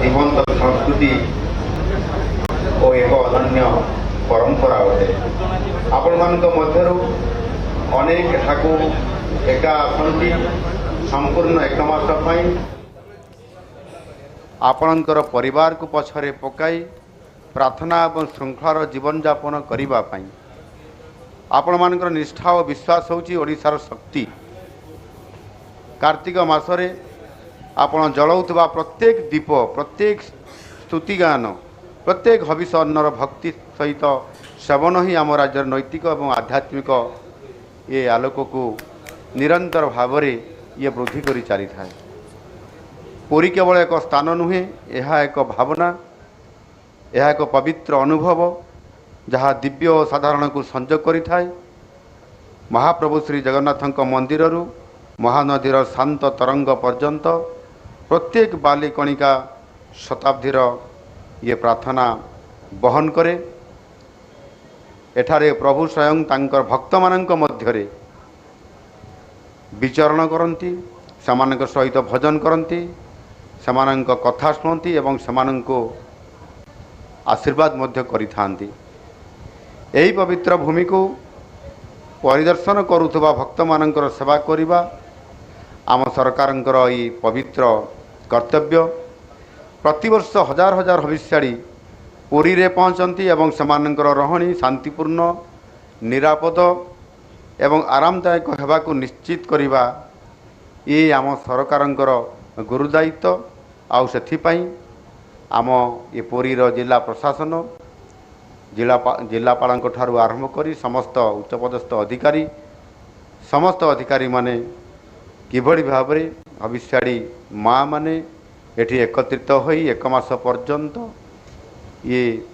जीवंत संस्कृति और एक अनन्य परंपरा अटे। आपण मानक मध्यरु अनेक ठाकु एका आसंती संपूर्ण एक मास पई आपणकर परिवार को पछरे पकाई प्रार्थना और श्रृंखलार जीवन यापन करने आपण मानकर निष्ठा और विश्वास होची ओडिशार शक्ति। कार्तिक मासरे आपण जलाउथबा प्रत्येक दीप, प्रत्येक स्तुतिगान, प्रत्येक हविष अन्नर भक्ति सहित सेवन ही आम राज्यर नैतिक और आध्यात्मिक ये आलोक को निरंतर भाव ये वृद्धि करी चली थाए। पुरी केवल एक स्थान नुहे, यह एक भावना, यह एक पवित्र अनुभव जहाँ दिव्य और साधारण को संजोग करि थाए। महाप्रभु श्री जगन्नाथ मंदिर महानदीर शांत तरंग पर्यंत प्रत्येक बाली कणिका शताब्दीर ये प्रार्थना बहन करे। एठारे प्रभु स्वयं तांकर भक्त मानक मध्यरे विचरण करती, सेमानक सहित भजन करती, सेमानक कथा शुणती एवं सेमाननको आशीर्वाद मध्य करिथांती। एही पवित्र भूमि को परिदर्शन करुथबा भक्त मानकर सेवा करिबा आम सरकारंकर ई पवित्र कर्तव्य। प्रतिवर्ष हजार हजार हविष्याड़ी पुरी रे पहुँचती एवं सेमानकर रहणी शांतिपूर्ण, निरापद एवं आरामदायक हेबा को निश्चित करिबा ये आम सरकारंकर गुरुदायित्व। आउ सेथिपाई आम ये पुरीर जिला प्रशासन, जिलापाल ठारू आरंभ करी समस्त उच्चपदस्थ अधिकारी, समस्त अधिकारी माने किभली भाव में हविष्याड़ी माँ माने एठी एकत्रित होई एक मास पर्यंत ये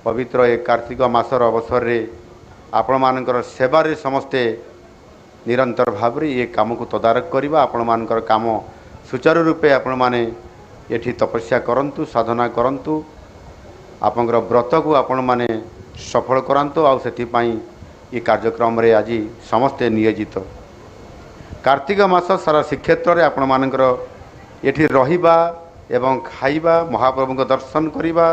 पवित्र एक कार्तिक मासर अवसर रे आपण मानकर सेवारे समस्ते निरंतर भाव में ये काम को तदारक करवा। आपण मानकर काम सुचारू रूपे आपण माने एठी तपस्या करंतु, साधना करंतु, आपनकर व्रत को आपण माने सफल करांतु। आउ सेथिपाई ये कार्यक्रम रे आज समस्ते नियोजित। कार्तिक मास सारा श्रीक्षेत्र रे आपण मानकर एठी रहिबा एवं खाइबा, महाप्रभु दर्शन करिबा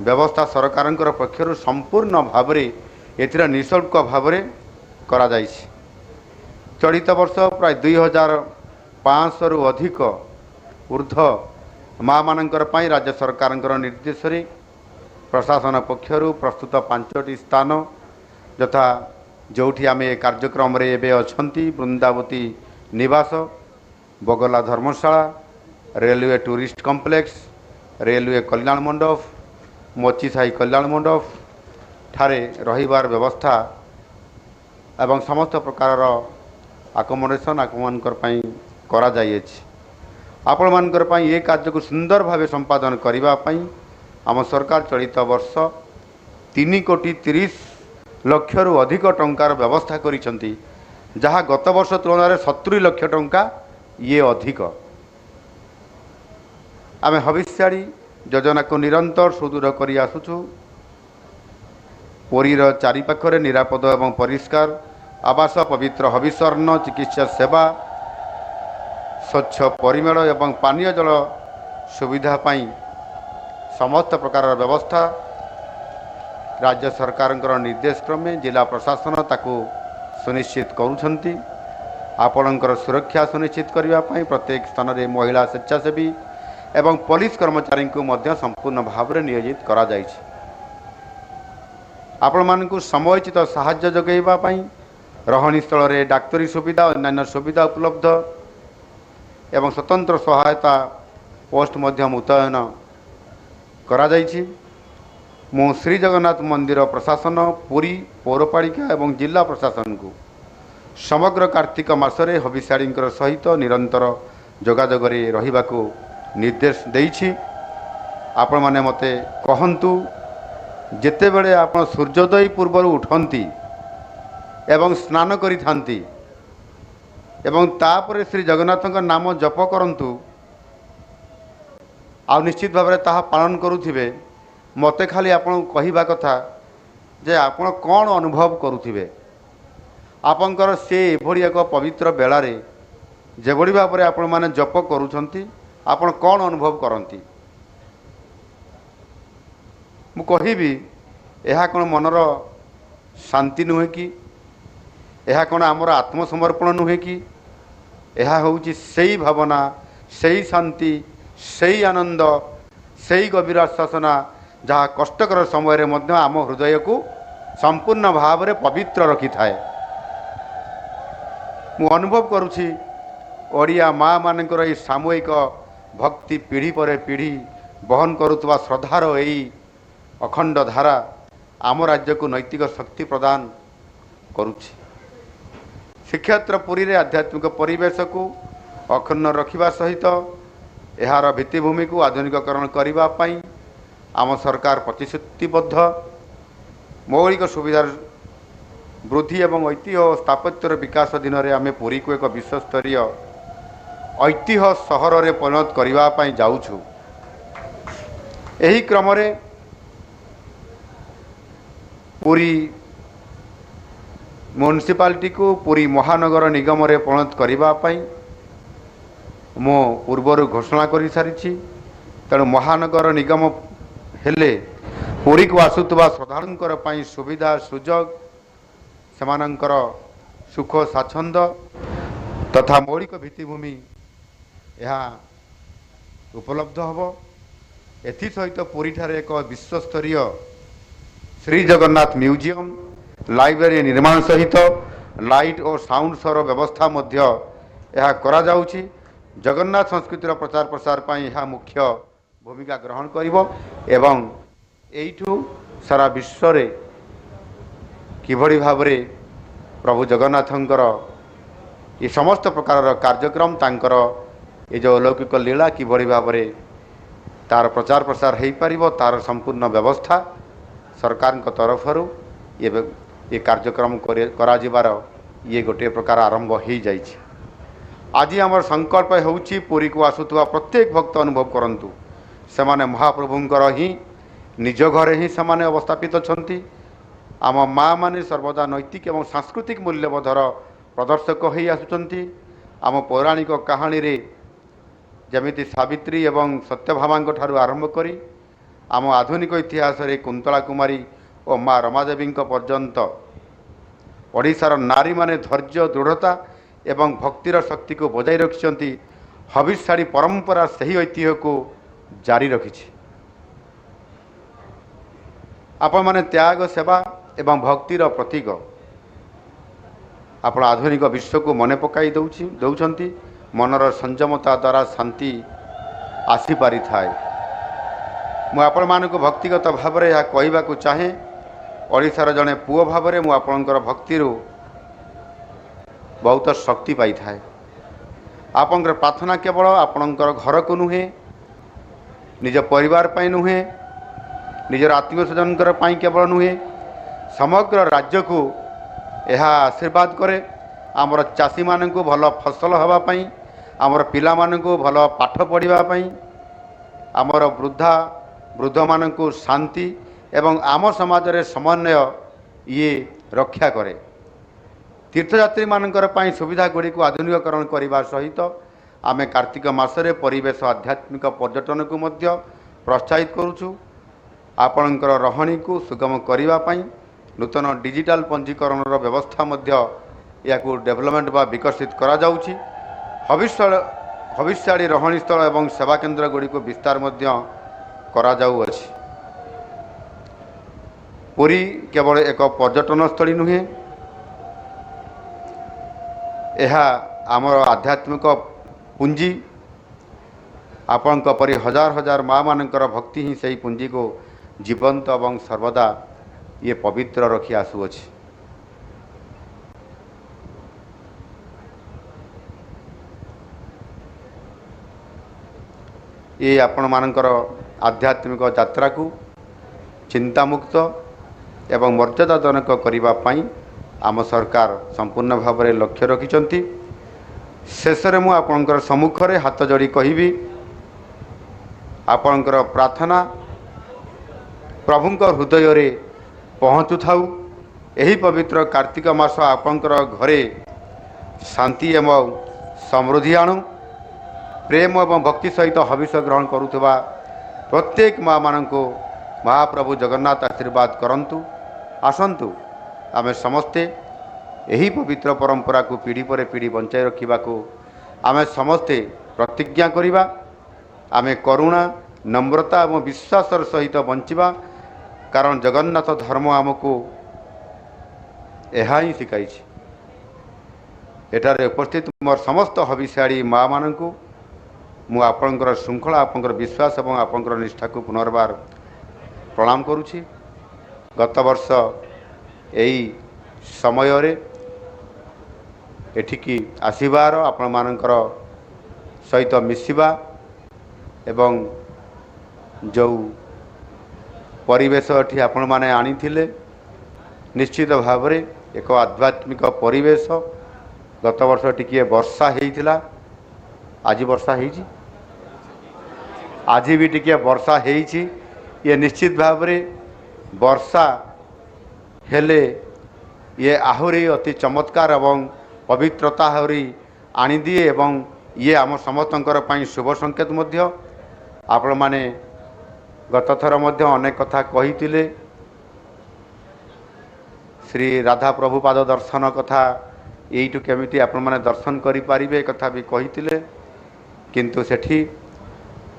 व्यवस्था सरकारंकर पक्षरु संपूर्ण भाव में एथिरा निःशुल्क भाव में करा जाइछि। चलित वर्ष प्राय 2500 रु अधिक ऊर्ध्व माँ मानकर पई राज्य सरकारंकर निर्देश रे प्रशासन पक्षरु प्रस्तुत 5टी स्थान यथा जोठी आमे कार्यक्रम रे एबे अछंती वृंदावती निवास, बगला धर्मशाला, रेलवे टूरिस्ट कॉम्प्लेक्स, रेलवे कल्याण मंडप, मोचीसाई कल्याण मंडप ठारे रहिबार व्यवस्था एवं समस्त प्रकार आकोमोडेशन आकमानकर पई करा जाइएछि। आपण मानकर पई ये कार्य को सुंदर भावे संपादन करिबा पई आम सरकार चलित वर्ष 3,30,00,000 रु अधिक टंकार व्यवस्था करिसंती, जहाँ गत वर्ष तुलन में 70 लाख टंका ये अधिक। आमे हविष्याड़ी योजना को निरंतर सुदृढ़ करी आसुछु। पुरीर चारिपाखरे निरापद एवं परिष्कार आवास, पवित्र हविषर्ण, चिकित्सा सेवा, स्वच्छ परिमल एवं पानीय जल सुविधा पाई समस्त प्रकार व्यवस्था राज्य सरकारंकर निर्देश क्रमे जिला प्रशासन ताकू सुनिश्चित करुछंती। आपणकर सुरक्षा सुनिश्चित करने पाई प्रत्येक स्थान में महिला स्वेच्छासेवी एवं पुलिस कर्मचारी को मध्य संपूर्ण भाव में नियोजित करा जाइछि। आपण मानकु समयोचित साहाय्य जोगाइबा पाई रहणी स्थल रे डाक्तरी सुविधा, अन्य सुविधा उपलब्ध एवं स्वतंत्र सहायता पोस्ट मध्य मुतयन करा जाइछि। मु श्री जगन्नाथ मंदिर प्रशासन, पुरी पौरपालिका एवं जिला प्रशासन को समग्र कार्तिक मासरे हविष्याड़ींकर सहित निरंतर जोगाजोग रे रहिबाकू निर्देश देइछि। आपण माने मते कहंतु, जेते बेले आपण सूर्योदय पूर्व उठंती एवं स्नान करि थांती एवं तापर श्री जगन्नाथ नाम जप करंतु आ निश्चित भाव में ताहा पालन करुथिबे। मते खाली आपण कहिबा कथा जे आपण कौन अनुभव करुथिबे, आपनकर से एभली एक पवित्र बेलारे जेभली भाव में आपण माने जप करुछंती आपण कौन अनुभव करंती। ମୁଁ କହିବି ଏହା କ'ଣ ମନର ଶାନ୍ତି ନୁହେଁ କି? ଏହା କ'ଣ ଆମର ଆତ୍ମସମର୍ପଣ ନୁହେଁ କି? ଏହା ହେଉଛି ସେଇ ଭାବନା, ସେଇ ଶାନ୍ତି, ସେଇ ଆନନ୍ଦ, ସେଇ ଗଭୀର ଆଶ୍ୱାସନା ଯାହା କଷ୍ଟକର ସମୟରେ ମଧ୍ୟ ଆମ ହୃଦୟକୁ ସମ୍ପୂର୍ଣ୍ଣ ଭାବରେ ପବିତ୍ର ରଖିଥାଏ। ମୁଁ ଅନୁଭବ କରୁଛି ଓଡ଼ିଆ ମା' ମାନଙ୍କର ଏହି ସାମୂହିକ ଭକ୍ତି ପିଢ଼ି ପରେ ପିଢ଼ି ବହନ କରୁଥିବା ଶ୍ରଦ୍ଧାର ଏହି ଅଖଣ୍ଡ ଧାରା ଆମ ରାଜ୍ୟକୁ ନୈତିକ ଶକ୍ତି ପ୍ରଦାନ କରୁଛି। ଶ୍ରୀକ୍ଷେତ୍ର ପୁରୀରେ ଆଧ୍ୟାତ୍ମିକ ପରିବେଶକୁ ଅକ୍ଷୁଣ୍ଣ ରଖିବା ସହିତ ଏହାର ଭିତ୍ତିଭୂମିକୁ ଆଧୁନିକୀକରଣ କରିବା ପାଇଁ ଆମ ସରକାର ପ୍ରତିଶ୍ରୁତିବଦ୍ଧ। ମୌଳିକ ସୁବିଧାର ବୃଦ୍ଧି ଏବଂ ଐତିହ୍ୟ ଓ ସ୍ଥାପତ୍ୟର ବିକାଶ ଦିନରେ ଆମେ ପୁରୀକୁ ଏକ ବିଶ୍ୱସ୍ତରୀୟ ଐତିହ୍ୟ ସହରରେ ପରିଣତ କରିବା ପାଇଁ ଯାଉଛୁ। ଏହି କ୍ରମରେ ପୁରୀ ମ୍ୟୁନିସିପାଲିଟିକୁ ପୁରୀ ମହାନଗର ନିଗମରେ ପରିଣତ କରିବା ପାଇଁ ମୁଁ ପୂର୍ବରୁ ଘୋଷଣା କରିସାରିଛି। ତେଣୁ ମହାନଗର ନିଗମ ହେଲେ ପୁରୀକୁ ଆସୁଥିବା ଶ୍ରଦ୍ଧାଳୁଙ୍କର ପାଇଁ ସୁବିଧା ସୁଯୋଗ, ସେମାନଙ୍କର ସୁଖ ସ୍ୱାଚ୍ଛନ୍ଦ୍ୟ ତଥା ମୌଳିକ ଭିତ୍ତିଭୂମି ଏହା ଉପଲବ୍ଧ ହେବ। ଏଥିସହିତ ପୁରୀଠାରେ ଏକ ବିଶ୍ୱସ୍ତରୀୟ ଶ୍ରୀ ଜଗନ୍ନାଥ ମ୍ୟୁଜିୟମ୍, ଲାଇବ୍ରେରୀ ନିର୍ମାଣ ସହିତ ଲାଇଟ୍ ଓ ସାଉଣ୍ଡ ଶୋର ବ୍ୟବସ୍ଥା ମଧ୍ୟ ଏହା କରାଯାଉଛି। ଜଗନ୍ନାଥ ସଂସ୍କୃତିର ପ୍ରଚାର ପ୍ରସାର ପାଇଁ ଏହା ମୁଖ୍ୟ ଭୂମିକା ଗ୍ରହଣ କରିବ ଏବଂ ଏଇଠୁ ସାରା ବିଶ୍ୱରେ କିଭଳି ଭାବରେ ପ୍ରଭୁ ଜଗନ୍ନାଥଙ୍କର ଏ ସମସ୍ତ ପ୍ରକାରର କାର୍ଯ୍ୟକ୍ରମ, ତାଙ୍କର ଏ ଯେଉଁ ଅଲୌକିକ ଲୀଳା କିଭଳି ଭାବରେ ତାର ପ୍ରଚାର ପ୍ରସାର ହୋଇପାରିବ, ତାର ସମ୍ପୂର୍ଣ୍ଣ ବ୍ୟବସ୍ଥା ସରକାରଙ୍କ ତରଫରୁ ଏ କାର୍ଯ୍ୟକ୍ରମ କରାଯିବାର ଇଏ ଗୋଟିଏ ପ୍ରକାର ଆରମ୍ଭ ହୋଇଯାଇଛି। ଆଜି ଆମର ସଂକଳ୍ପ ହେଉଛି ପୁରୀକୁ ଆସୁଥିବା ପ୍ରତ୍ୟେକ ଭକ୍ତ ଅନୁଭବ କରନ୍ତୁ ସେମାନେ ମହାପ୍ରଭୁଙ୍କର ହିଁ ନିଜ ଘରେ ହିଁ ସେମାନେ ଅବସ୍ଥାପିତ ଅଛନ୍ତି। ଆମ ମା' ମାନେ ସର୍ବଦା ନୈତିକ ଏବଂ ସାଂସ୍କୃତିକ ମୂଲ୍ୟବୋଧର ପ୍ରଦର୍ଶକ ହୋଇ ଆସୁଛନ୍ତି। ଆମ ପୌରାଣିକ କାହାଣୀରେ ଯେମିତି ସାବିତ୍ରୀ ଏବଂ ସତ୍ୟଭାମାଙ୍କ ଠାରୁ ଆରମ୍ଭ କରି ଆମ ଆଧୁନିକ ଇତିହାସରେ କୁନ୍ତଳା କୁମାରୀ ଓ ମା' ରମାଦେବୀଙ୍କ ପର୍ଯ୍ୟନ୍ତ ଓଡ଼ିଶାର ନାରୀମାନେ ଧୈର୍ଯ୍ୟ, ଦୃଢ଼ତା ଏବଂ ଭକ୍ତିର ଶକ୍ତିକୁ ବଜାଇ ରଖିଛନ୍ତି। ହବିଷ୍ୟାଳୀ ପରମ୍ପରା ସେହି ଐତିହ୍ୟକୁ ଜାରି ରଖିଛି। ଆପଣମାନେ ତ୍ୟାଗ, ସେବା ଏବଂ ଭକ୍ତିର ପ୍ରତୀକ। ଆପଣ ଆଧୁନିକ ବିଶ୍ୱକୁ ମନେ ପକାଇ ଦେଉଛନ୍ତି ମନର ସଂଯମତା ଦ୍ୱାରା ଶାନ୍ତି ଆସିପାରିଥାଏ। ମୁଁ ଆପଣମାନଙ୍କୁ ଭକ୍ତିଗତ ଭାବରେ ଏହା କହିବାକୁ ଚାହେଁ, ଓଡ଼ିଶାର ଜଣେ ପୁଅ ଭାବରେ ମୁଁ ଆପଣଙ୍କର ଭକ୍ତିରୁ ବହୁତ ଶକ୍ତି ପାଇଥାଏ। ଆପଣଙ୍କର ପ୍ରାର୍ଥନା କେବଳ ଆପଣଙ୍କର ଘରକୁ ନୁହେଁ, ନିଜ ପରିବାର ପାଇଁ ନୁହେଁ, ନିଜର ଆତ୍ମୀୟ ସ୍ୱଜନଙ୍କର ପାଇଁ କେବଳ ନୁହେଁ, ସମଗ୍ର ରାଜ୍ୟକୁ ଏହା ଆଶୀର୍ବାଦ କରେ। ଆମର ଚାଷୀମାନଙ୍କୁ ଭଲ ଫସଲ ହେବା ପାଇଁ, ଆମର ପିଲାମାନଙ୍କୁ ଭଲ ପାଠ ପଢ଼ିବା ପାଇଁ, ଆମର ବୃଦ୍ଧମାନଙ୍କୁ ଶାନ୍ତି ଏବଂ ଆମ ସମାଜରେ ସମନ୍ୱୟ ଇଏ ରକ୍ଷା କରେ। ତୀର୍ଥଯାତ୍ରୀମାନଙ୍କର ପାଇଁ ସୁବିଧାଗୁଡ଼ିକୁ ଆଧୁନିକୀକରଣ କରିବା ସହିତ ଆମେ କାର୍ତ୍ତିକ ମାସରେ ପରିବେଶ ଆଧ୍ୟାତ୍ମିକ ପର୍ଯ୍ୟଟନକୁ ମଧ୍ୟ ପ୍ରୋତ୍ସାହିତ କରୁଛୁ। ଆପଣଙ୍କର ରହଣୀକୁ ସୁଗମ କରିବା ପାଇଁ ନୂତନ ଡିଜିଟାଲ ପଞ୍ଜୀକରଣର ବ୍ୟବସ୍ଥା ମଧ୍ୟ ଏହାକୁ ଡେଭଲପମେଣ୍ଟ ବା ବିକଶିତ କରାଯାଉଛି। ହବିଷ୍ୟାଳୀ ରହଣୀସ୍ଥଳ ଏବଂ ସେବା କେନ୍ଦ୍ରଗୁଡ଼ିକୁ ବିସ୍ତାର ମଧ୍ୟ କରାଯାଉଅଛି। ପୁରୀ କେବଳ ଏକ ପର୍ଯ୍ୟଟନସ୍ଥଳୀ ନୁହେଁ, ଏହା ଆମର ଆଧ୍ୟାତ୍ମିକ ପୁଞ୍ଜି। ଆପଣଙ୍କ ପରି ହଜାର ହଜାର ମା' ମାନଙ୍କର ଭକ୍ତି ହିଁ ସେହି ପୁଞ୍ଜିକୁ ଜୀବନ୍ତ ଏବଂ ସର୍ବଦା ଇଏ ପବିତ୍ର ରଖି ଆସୁଅଛି। ଏ ଆପଣମାନଙ୍କର ଆଧ୍ୟାତ୍ମିକ ଯାତ୍ରାକୁ ଚିନ୍ତାମୁକ୍ତ ଏବଂ ମର୍ଯ୍ୟାଦାଜନକ କରିବା ପାଇଁ ଆମ ସରକାର ସମ୍ପୂର୍ଣ୍ଣ ଭାବରେ ଲକ୍ଷ୍ୟ ରଖିଛନ୍ତି। ଶେଷରେ ମୁଁ ଆପଣଙ୍କର ସମ୍ମୁଖରେ ହାତ ଯୋଡ଼ି କହିବି, ଆପଣଙ୍କର ପ୍ରାର୍ଥନା ପ୍ରଭୁଙ୍କ ହୃଦୟରେ ପହଞ୍ଚୁଥାଉ। ଏହି ପବିତ୍ର କାର୍ତ୍ତିକ ମାସ ଆପଣଙ୍କର ଘରେ ଶାନ୍ତି ଏବଂ ସମୃଦ୍ଧି ଆଣୁ। ପ୍ରେମ ଏବଂ ଭକ୍ତି ସହିତ ହବିଷ ଗ୍ରହଣ କରୁଥିବା ପ୍ରତ୍ୟେକ ମା' ମାନଙ୍କୁ महाप्रभु जगन्नाथ आशीर्वाद करंतु। आसंतु आमे समस्ते यही पवित्र परंपरा को पीढ़ी पर पीढ़ी बंचाई रखा आमे समस्ते प्रतिज्ञा करिबा। आमे करुणा नम्रता और विश्वासर सहित बंचिबा, कारण जगन्नाथ धर्म आमको यह शिखाई। एठारे उपस्थित मोर समस्त हविष्याणी माँ मानक मु आपणकर श्रृंखला आपंकर विश्वास और आपंकर निष्ठा को पुनर्बार प्रणाम करुछि। गत वर्ष यही समय रे एठिकी आसीबार आपण मानकर सहित मिसिबा एवं जो परिवेश एठी आपण माने आनी थिले निश्चित भाव में एक आध्यात्मिक परिवेश। गत वर्ष टिके वर्षा होइथिला, आज वर्षा होइछि, आज भी टिके वर्षा होइछि। ये निश्चित भाव में वर्षा हेले ये आहुरी अति चमत्कार एवं पवित्रता आहुरी आनी दिए एवं ये आम समस्तंकर पई शुभ संकेत मध्य। आपण माने गत थर मध्य अनेक कथा कहिथिले, श्री राधा प्रभुपाद दर्शन कथा यहीठु केमिति आपण माने दर्शन करि पारिबे कथा भी कहिथिले। किंतु सेठी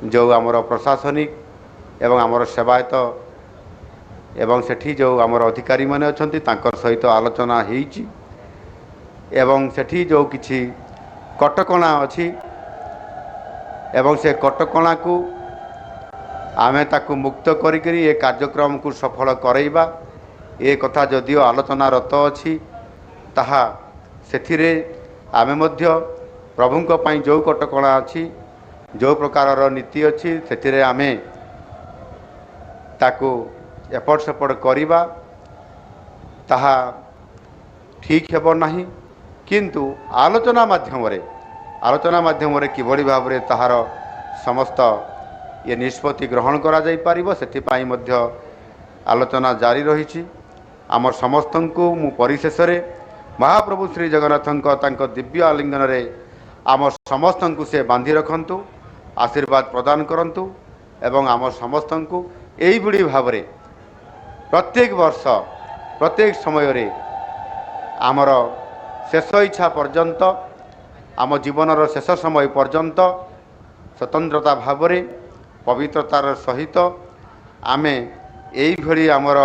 जो आमर प्रशासनिक एवं आमर सेवायत एवं सेठी जो आमर अधिकारी माने अछंती तांकर सहित आलोचना हेइची एवं सेठी जो किछि कटकणा अछि एवं से कटकणा को आमे ताकू मुक्त करिकरी ए कार्यक्रम को सफल करैबा ए कथा जदिओ आलोचना रत अछि ताहा सेथिरे आमे मध्य प्रभुंक पई जो कटकणा अछि जो प्रकार नीति अछि सेथिरे आमे ताकू एपट सेपट करिबा ताहा ठीक हेबो नाही। किंतु आलोचना माध्यम रे किभଳି भाबरे ताहार समस्त ये निष्पत्ति ग्रहण करा जाई पारिबो सेथिपाई मध्य आलोचना जारी रही। आम समस्तंकु मु परिशेष रे महाप्रभु श्री जगन्नाथंक तांको दिव्य आलिंगन रे आम समस्तंकु से बांधी रखंतु, आशीर्वाद प्रदान करंतु एवं आम समस्तंकु एई बुढ़ी भाव रे प्रत्येक वर्ष प्रत्येक समय रे आमर शेष इच्छा पर्यंत आम जीवनर शेष समय पर्यंत स्वतंत्रता भाव रे पवित्रतार सहित आमे एई भली आमर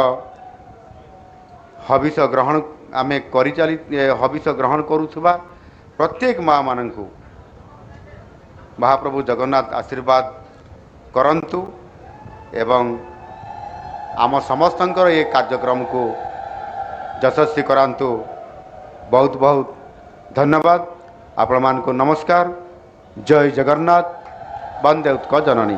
हविष ग्रहण आमे करि चली हविष ग्रहण करुथबा प्रत्येक माँ मानकु महाप्रभु जगन्नाथ आशीर्वाद करंतु एवं आम समस्तंकर ये कार्यक्रम को यशस्वी करांतु। बहुत बहुत धन्यवाद। आपण मान को नमस्कार। जय जगन्नाथ। वंदे उत्कल जननी।